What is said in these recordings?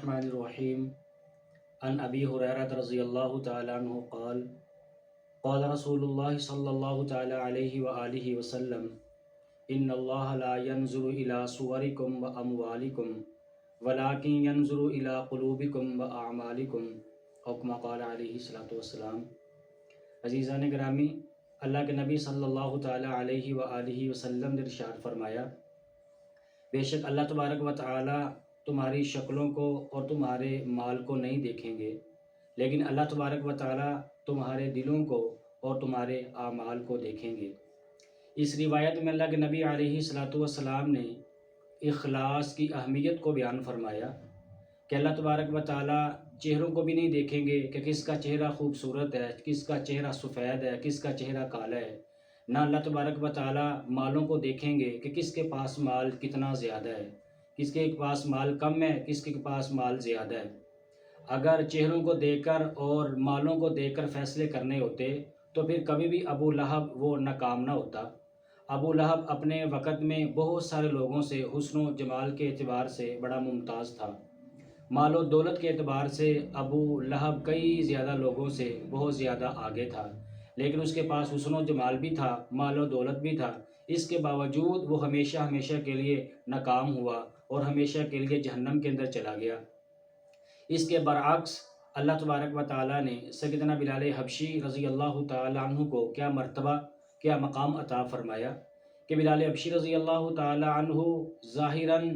الرحمن الرحیم عن ابی ہریرہ رضی اللہ تعالی عنہ قال قال رسول اللہ صلی اللہ تعالی علیہ وآلہ وسلم ان اللہ لا ينظر الى صورکم واموالکم ولکن ينظر الى قلوبکم واعمالکم او کما قال علیہ الصلوۃ والسلام۔ عزیزان گرامی، اللہ کے نبی صلی اللہ تعالی علیہ وآلہ وسلم نے ارشاد فرمایا، بے شک اللہ تبارک و تعالی تمہاری شکلوں کو اور تمہارے مال کو نہیں دیکھیں گے، لیکن اللہ تبارک و تعالی تمہارے دلوں کو اور تمہارے اعمال کو دیکھیں گے۔ اس روایت میں اللہ کے نبی علیہ الصلوۃ والسلام نے اخلاص کی اہمیت کو بیان فرمایا کہ اللہ تبارک و تعالی چہروں کو بھی نہیں دیکھیں گے کہ کس کا چہرہ خوبصورت ہے، کس کا چہرہ سفید ہے، کس کا چہرہ کالا ہے۔ نہ اللہ تبارک و تعالی مالوں کو دیکھیں گے کہ کس کے پاس مال کتنا زیادہ ہے، کس کے پاس مال کم ہے، کس کے پاس مال زیادہ ہے۔ اگر چہروں کو دیکھ کر اور مالوں کو دیکھ کر فیصلے کرنے ہوتے تو پھر کبھی بھی ابو لہب وہ ناکام نہ ہوتا۔ ابو لہب اپنے وقت میں بہت سارے لوگوں سے حسن و جمال کے اعتبار سے بڑا ممتاز تھا۔ مال و دولت کے اعتبار سے ابو لہب کئی زیادہ لوگوں سے بہت زیادہ آگے تھا، لیکن اس کے پاس حسن و جمال بھی تھا، مال و دولت بھی تھا۔ اس کے باوجود وہ ہمیشہ کے لیے ناکام ہوا اور ہمیشہ کے لیے جہنم کے اندر چلا گیا۔ اس کے برعکس اللہ تبارک و تعالیٰ نے سیدنا بلال حبشی رضی اللہ تعالی عنہ کو کیا مرتبہ، کیا مقام عطا فرمایا کہ بلال حبشی رضی اللہ تعالی عنہ ظاہراً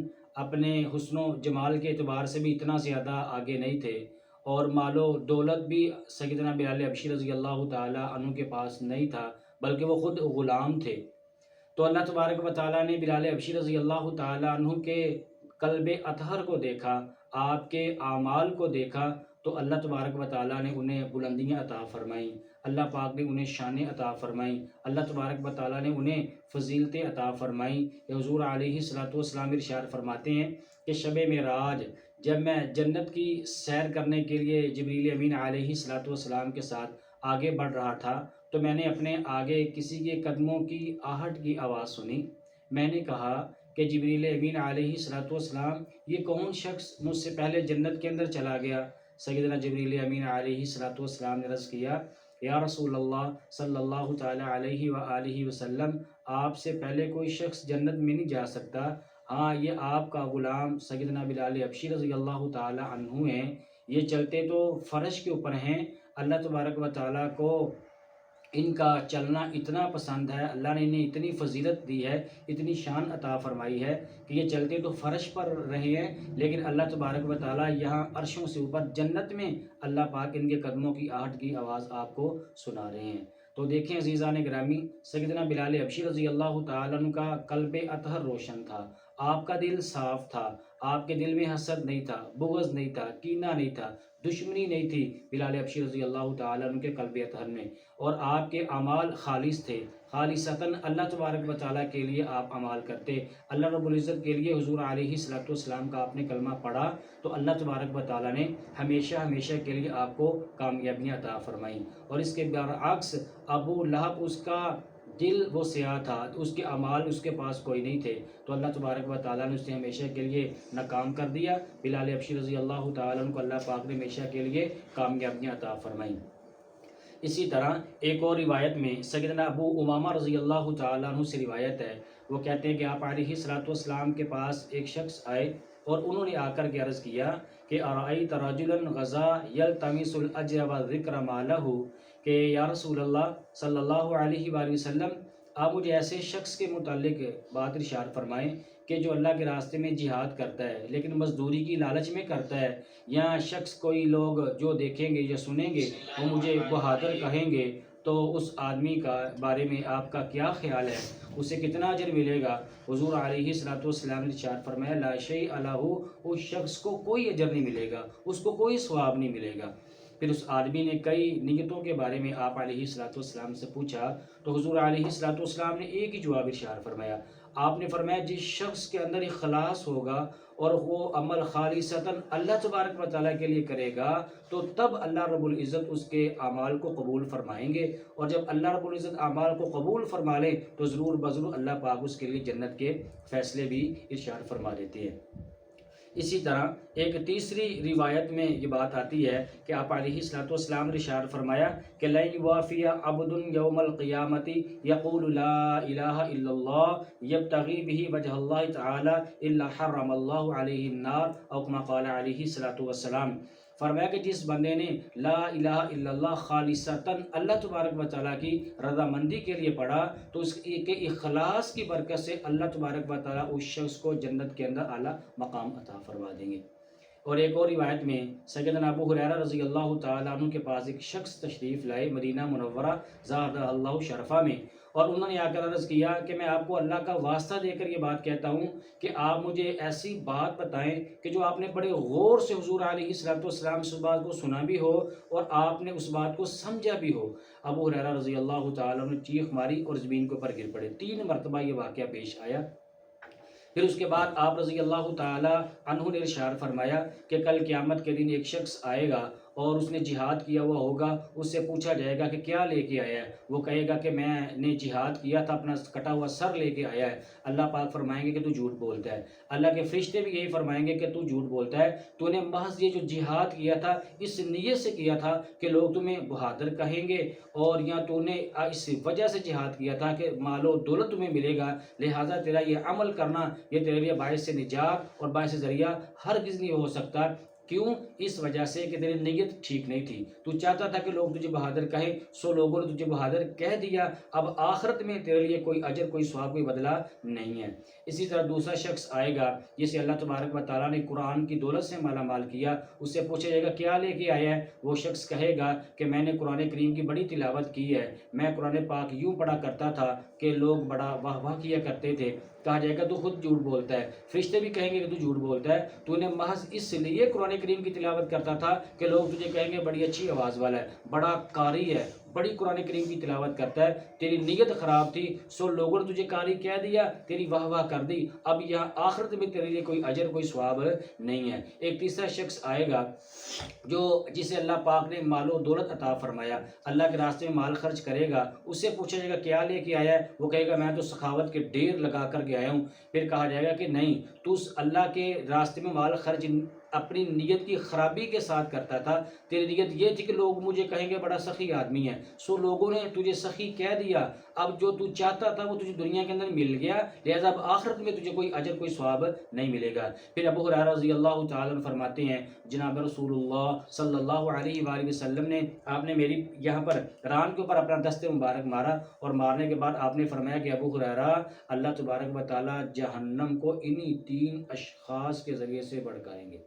اپنے حسن و جمال کے اعتبار سے بھی اتنا زیادہ آگے نہیں تھے، اور مال و دولت بھی سیدنا بلال حبشی رضی اللہ تعالی عنہ کے پاس نہیں تھا، بلکہ وہ خود غلام تھے۔ تو اللہ تبارک و تعالیٰ نے بلال حبشی رضی اللہ تعالی عنہ کے قلب اطہر کو دیکھا، آپ کے اعمال کو دیکھا، تو اللہ تبارک و تعالیٰ نے انہیں بلندیاں عطا فرمائیں، اللہ پاک نے انہیں شانیں عطا فرمائیں، اللہ تبارک و تعالیٰ نے انہیں فضیلتیں عطا فرمائیں۔ حضور علیہ الصلوۃ والسلام ارشاد فرماتے ہیں کہ شب معراج جب میں جنت کی سیر کرنے کے لیے جبریل امین علیہ الصلوۃ والسلام کے ساتھ آگے بڑھ رہا تھا تو میں نے اپنے آگے کسی کے قدموں کی آہٹ کی آواز سنی۔ میں نے کہا کہ جبریل امین علیہ الصلوۃ والسلام یہ کون شخص مجھ سے پہلے جنت کے اندر چلا گیا؟ سیدنا جبریل امین علیہ الصلوۃ والسلام نے عرض کیا، یا رسول اللہ صلی اللہ تعالی علیہ وآلہ وسلم، آپ سے پہلے کوئی شخص جنت میں نہیں جا سکتا، ہاں یہ آپ کا غلام سیدنا بلال حبشی رضی اللہ تعالی عنہ ہیں، یہ چلتے تو فرش کے اوپر ہیں، اللہ تبارک و تعالیٰ کو ان کا چلنا اتنا پسند ہے، اللہ نے انہیں اتنی فضیلت دی ہے، اتنی شان عطا فرمائی ہے کہ یہ چلتے تو فرش پر رہے ہیں، لیکن اللہ تبارک و تعالیٰ یہاں عرشوں سے اوپر جنت میں اللہ پاک ان کے قدموں کی آہٹ کی آواز آپ کو سنا رہے ہیں۔ تو دیکھیں عزیزان گرامی، سیدنا بلال حبشی رضی اللہ تعالیٰ عنہ کا قلب اطہر روشن تھا، آپ کا دل صاف تھا، آپ کے دل میں حسد نہیں تھا، بغض نہیں تھا، کینہ نہیں تھا، دشمنی نہیں تھی بلال حبشی رضی اللہ تعالیٰ عنہ کے قلب اطہر میں، اور آپ کے اعمال خالص تھے، خالصتاً اللہ تبارک و تعالیٰ کے لیے آپ عمال کرتے، اللہ رب العزت کے لیے۔ حضور علیہ الصلوۃ والسلام کا آپ نے کلمہ پڑھا تو اللہ تبارک و تعالیٰ نے ہمیشہ کے لیے آپ کو کامیابیاں عطا فرمائیں، اور اس کے برعکس ابو لہب اس کا دل وہ سیاہ تھا، اس کے اعمال اس کے پاس کوئی نہیں تھے، تو اللہ تبارک و تعالیٰ نے اسے ہمیشہ کے لیے ناکام کر دیا۔ بلال حبشی رضی اللہ تعالیٰ عنہ کو اللہ پاک نے ہمیشہ کے لیے کامیابیاں عطا فرمائیں۔ اسی طرح ایک اور روایت میں سیدنا ابو امامہ رضی اللہ تعالیٰ عنہ سے روایت ہے، وہ کہتے ہیں کہ آپ علیہ الصلوۃ والسلام کے پاس ایک شخص آئے اور انہوں نے آ کر کے عرض کیا کہ ارأیت رجلا غزا یلتمس الاجر والذکر ما لہ، کہ یا رسول اللہ صلی اللہ علیہ وآلہ وسلم، آپ مجھے ایسے شخص کے متعلق بات ارشاد فرمائیں کہ جو اللہ کے راستے میں جہاد کرتا ہے لیکن مزدوری کی لالچ میں کرتا ہے، یا شخص کوئی لوگ جو دیکھیں گے یا سنیں گے وہ مجھے بہادر کہیں گے، تو اس آدمی کا بارے میں آپ کا کیا خیال ہے، اسے کتنا اجر ملے گا؟ حضور علیہ الصلوۃ والسلام نے ارشاد فرمایا، لا شیء لہ، اس شخص کو کوئی اجر نہیں ملے گا، اس کو کوئی ثواب نہیں ملے گا۔ پھر اس آدمی نے کئی نیتوں کے بارے میں آپ علیہ الصلوۃ والسلام سے پوچھا تو حضور علیہ الصلوۃ والسلام نے ایک ہی جواب ارشاد فرمایا، آپ نے فرمایا جس شخص کے اندر اخلاص ہوگا اور وہ عمل خالصتاً اللہ تبارک و تعالیٰ کے لیے کرے گا تو تب اللہ رب العزت اس کے اعمال کو قبول فرمائیں گے، اور جب اللہ رب العزت اعمال کو قبول فرما لے تو ضرور بضرور اللہ پاک اس کے لیے جنت کے فیصلے بھی ارشاد فرما دیتے ہیں۔ اسی طرح ایک تیسری روایت میں یہ بات آتی ہے کہ آپ علیہ الصلوۃ والسلام نے ارشاد فرمایا کہ لن یوافی عبد یوم القیامت یقول لا الہ الا اللہ یبتغی به وجہ اللہ تعالی الا حرم اللہ علیہ النار او کما قال علیہ الصلوۃ والسلام. فرمایا کہ جس بندے نے لا الہ الا اللہ خالصتاً اللہ تبارک و تعالیٰ کی رضامندی کے لیے پڑھا تو اس کے اخلاص کی برکت سے اللہ تبارک و تعالیٰ اس شخص کو جنت کے اندر اعلیٰ مقام عطا فرما دیں گے. اور ایک اور روایت میں سیدنا ابو ہریرہ رضی اللہ تعالیٰ عنہ کے پاس ایک شخص تشریف لائے مدینہ منورہ زادہ اللہ شرفہ میں، اور انہوں نے آ کر عرض کیا کہ میں آپ کو اللہ کا واسطہ دے کر یہ بات کہتا ہوں کہ آپ مجھے ایسی بات بتائیں کہ جو آپ نے بڑے غور سے حضور علیہ الصلوۃ والسلام سے اس بات کو سنا بھی ہو اور آپ نے اس بات کو سمجھا بھی ہو. ابو ہریرہ رضی اللہ تعالیٰ نے چیخ ماری اور زمین کے اوپر گر پڑے. 3 مرتبہ یہ واقعہ پیش آیا. پھر اس کے بعد آپ رضی اللہ تعالی عنہ نے ارشاد فرمایا کہ کل قیامت کے دن ایک شخص آئے گا اور اس نے جہاد کیا ہوا ہوگا. اس سے پوچھا جائے گا کہ کیا لے کے آیا ہے؟ وہ کہے گا کہ میں نے جہاد کیا تھا، اپنا کٹا ہوا سر لے کے آیا ہے. اللہ پاک فرمائیں گے کہ تو جھوٹ بولتا ہے. اللہ کے فرشتے بھی یہی فرمائیں گے کہ تو جھوٹ بولتا ہے، تو نے محض یہ جو جہاد کیا تھا اس نیت سے کیا تھا کہ لوگ تمہیں بہادر کہیں گے، اور یا تو نے اس وجہ سے جہاد کیا تھا کہ مال و دولت تمہیں ملے گا، لہٰذا تیرا یہ عمل کرنا یہ تیرے لیے باعث نجات اور باعث ذریعہ ہرگز نہیں ہو سکتا. کیوں؟ اس وجہ سے کہ تیری نیت ٹھیک نہیں تھی. تو چاہتا تھا کہ لوگ تجھے بہادر کہیں، سو لوگوں نے تجھے بہادر کہہ دیا. اب آخرت میں تیرے لیے کوئی اجر، کوئی ثواب، کوئی بدلہ نہیں ہے. اسی طرح دوسرا شخص آئے گا جسے اللہ تبارک و تعالیٰ نے قرآن کی دولت سے مالا مال کیا. اس سے پوچھا جائے گا کیا لے کے آیا ہے؟ وہ شخص کہے گا کہ میں نے قرآن کریم کی بڑی تلاوت کی ہے، میں قرآن پاک یوں پڑھا کرتا تھا کہ لوگ بڑا واہ واہ کیا کرتے تھے. کہا جائے گا تو خود جھوٹ بولتا ہے. فرشتے بھی کہیں گے کہ تو جھوٹ بولتا ہے، تو نے محض اس لیے قرآن کریم کی تلاوت کرتا تھا کہ لوگ تجھے کہیں گے بڑی اچھی آواز والا ہے، بڑا قاری ہے، بڑی قرآن کریم کی تلاوت کرتا ہے. تیری نیت خراب تھی، سو لوگوں نے تجھے قاری کہہ دیا، تیری واہ واہ کر دی. اب یہاں آخرت میں تیرے لیے کوئی اجر، کوئی ثواب نہیں ہے. ایک تیسرا شخص آئے گا جسے اللہ پاک نے مال و دولت عطا فرمایا، اللہ کے راستے میں مال خرچ کرے گا. اس سے پوچھا جائے گا کیا لے کے آیا ہے؟ وہ کہے گا میں تو سخاوت کے ڈھیر لگا کر کے آیا ہوں. پھر کہا جائے گا کہ نہیں، تو اللہ کے راستے میں مال خرچ اپنی نیت کی خرابی کے ساتھ کرتا تھا. تیری نیت یہ تھی کہ لوگ مجھے کہیں گے بڑا سخی آدمی ہے، سو لوگوں نے تجھے سخی کہہ دیا. اب جو تو چاہتا تھا وہ تجھے دنیا کے اندر مل گیا، لہذا اب آخرت میں تجھے کوئی اجر، کوئی ثواب نہیں ملے گا. پھر ابو ہریرہ رضی اللہ تعالیٰ عنہ فرماتے ہیں جناب رسول اللہ صلی اللہ علیہ وآلہ وسلم نے، آپ نے میری یہاں پر ران کے اوپر اپنا دست مبارک مارا، اور مارنے کے بعد آپ نے فرمایا کہ ابو ہریرہ اللہ تبارک و تعالیٰ جہنم کو انہی 3 اشخاص کے ذریعے سے بھڑکائیں گے.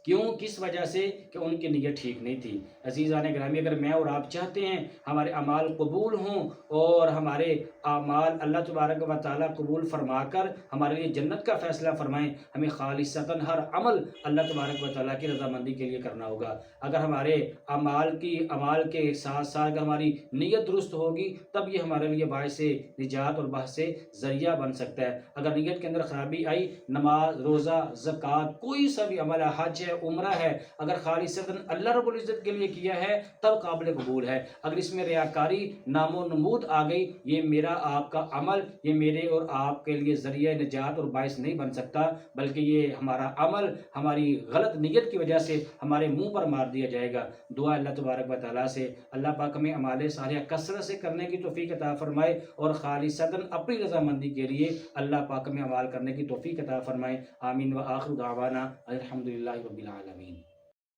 کیوں؟ کس وجہ سے؟ کہ ان کی نیت ٹھیک نہیں تھی. عزیزان گرامی، اگر میں اور آپ چاہتے ہیں ہمارے اعمال قبول ہوں اور ہمارے اعمال اللہ تبارک و تعالیٰ قبول فرما کر ہمارے لیے جنت کا فیصلہ فرمائیں، ہمیں خالصتاً ہر عمل اللہ تبارک و تعالیٰ کی رضامندی کے لیے کرنا ہوگا. اگر ہمارے اعمال کے ساتھ ساتھ اگر ہماری نیت درست ہوگی تب یہ ہمارے لیے باعث نجات اور باعث ذریعہ بن سکتا ہے. اگر نیت کے اندر خرابی آئی، نماز، روزہ، زکوٰۃ، کوئی سا بھی عمل ہے، حج ہے، عمرہ ہے، اگر خالصتاً اللہ رب العزت کے لیے کیا ہے تب قابل قبول ہے. اگر اس میں ریاکاری، نام و نمود آ گئی، یہ میرا آپ کا عمل، یہ میرے اور آپ کے لیے ذریعہ نجات اور باعث نہیں بن سکتا، بلکہ یہ ہمارا عمل ہماری غلط نیت کی وجہ سے ہمارے منہ پر مار دیا جائے گا. دعا اللہ تبارک و تعالیٰ سے اللہ پاک ہمیں اعمال صالحہ کثرت سے کرنے کی توفیق عطا فرمائے اور خالصتاً اپنی رضامندی کے لیے اللہ پاک ہمیں اعمال کرنے کی توفیق عطا فرمائے. آمین. وآخر دعوانا الحمدللہ رب العالمین.